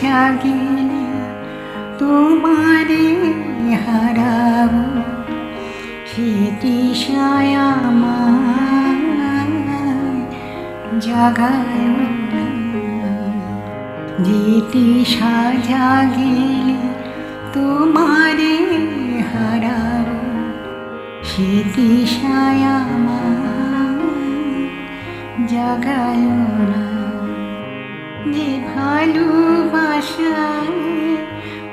জাগিলে তোমারে হারাব, সেটিশায় আমায় জাগায় না। যেটিশা জাগিলে তোমারে হারাব, সেটিশায় আমায় জাগায় না। যে ভালোবাসায়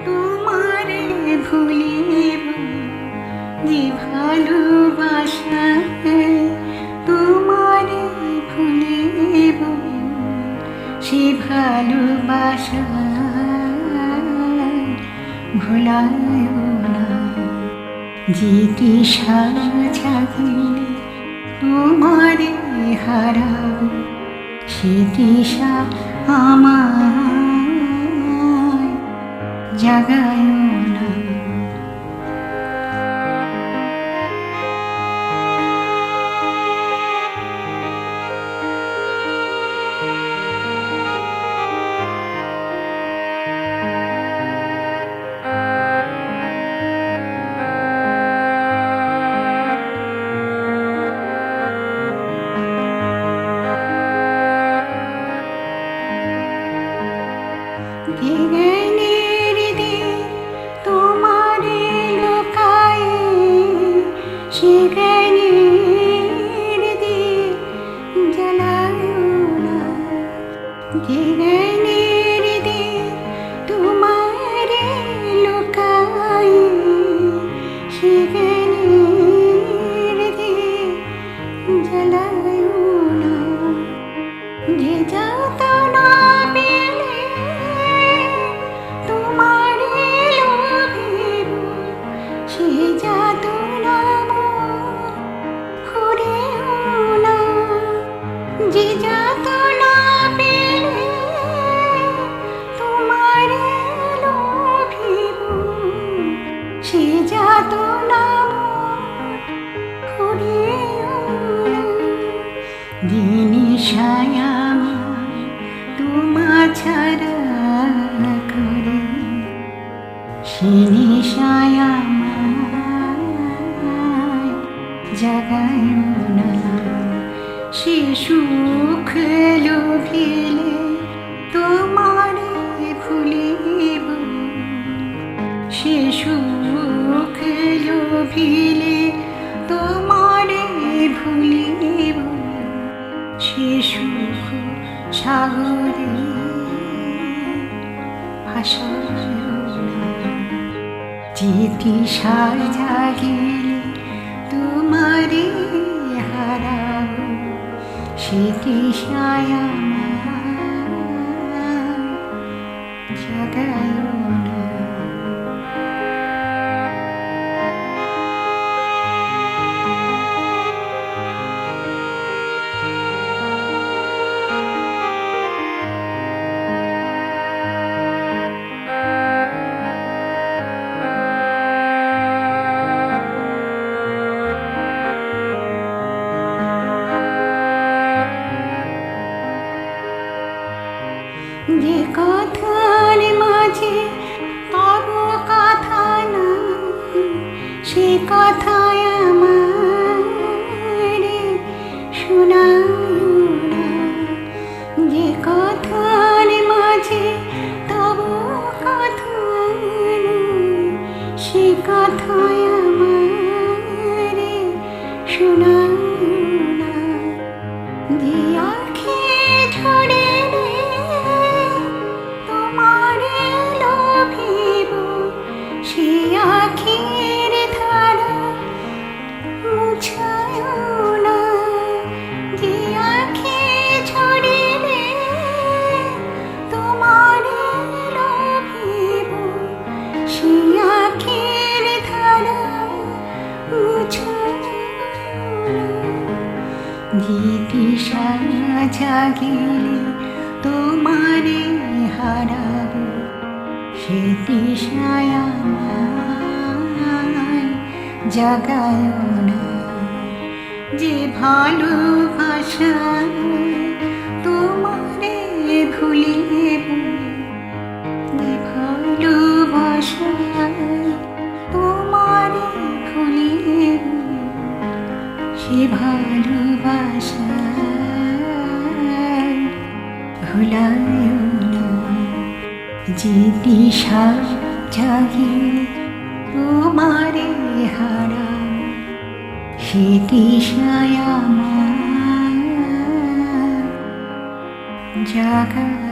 তোমারে ভুলিব, যে ভালোবাসায় তোমারে ভুলিব, সে ভালোবাসা ভুলায় না। যেটিশা জাগিলে তোমারে হারাব, সেটিশা আমায় জাগায় না। জ্ঞানের দিক তোমারে লোকায়, সে জ্ঞানের দিক জ্বালায় না। জ্ঞানের দিক তোমারে লোকায়, সে জ্ঞানের দিক জ্বালায় না। যে যাতনা পেলে তোমারে লোভিব, সে যাতনা করিও না। যে যাতনা পেলে তোমারে লোভিব, সে যাতনা করিও না। যে নেশায় আমায় তোমা ছাড়া করে, সে নেশায় আমায় জাগায় না। সে সুখ লোভিলে তোমারে ভুলিব, সে সুখ লোভিলে তোমারে ভুলিব, সে সুখ সাগরে ভাসায় না। যেটিশা জাগিলে তোমারে হারাব, সেটিশায় আমায় জাগায় না। যে কথার মাঝে তব কথা না, সে কথায় আমারে শোনায় না। যে কথার মাঝে তব কথা না, সে কথায় আমারে শোনায় না। যে আঁখি ঝরে তোমারে লোভিব, সে আখির ধারা সে তৃষায় আমায় জাগায় না, যে ভালোবাসায় তোমারে ভুলিব, যে ভালোবাসায় তোমারে ভুলিব, সে ভালোবাসায় ভুলায় না, যে দিশা জাগে তোমারে হারা, সে দিশায় আমার জাগা।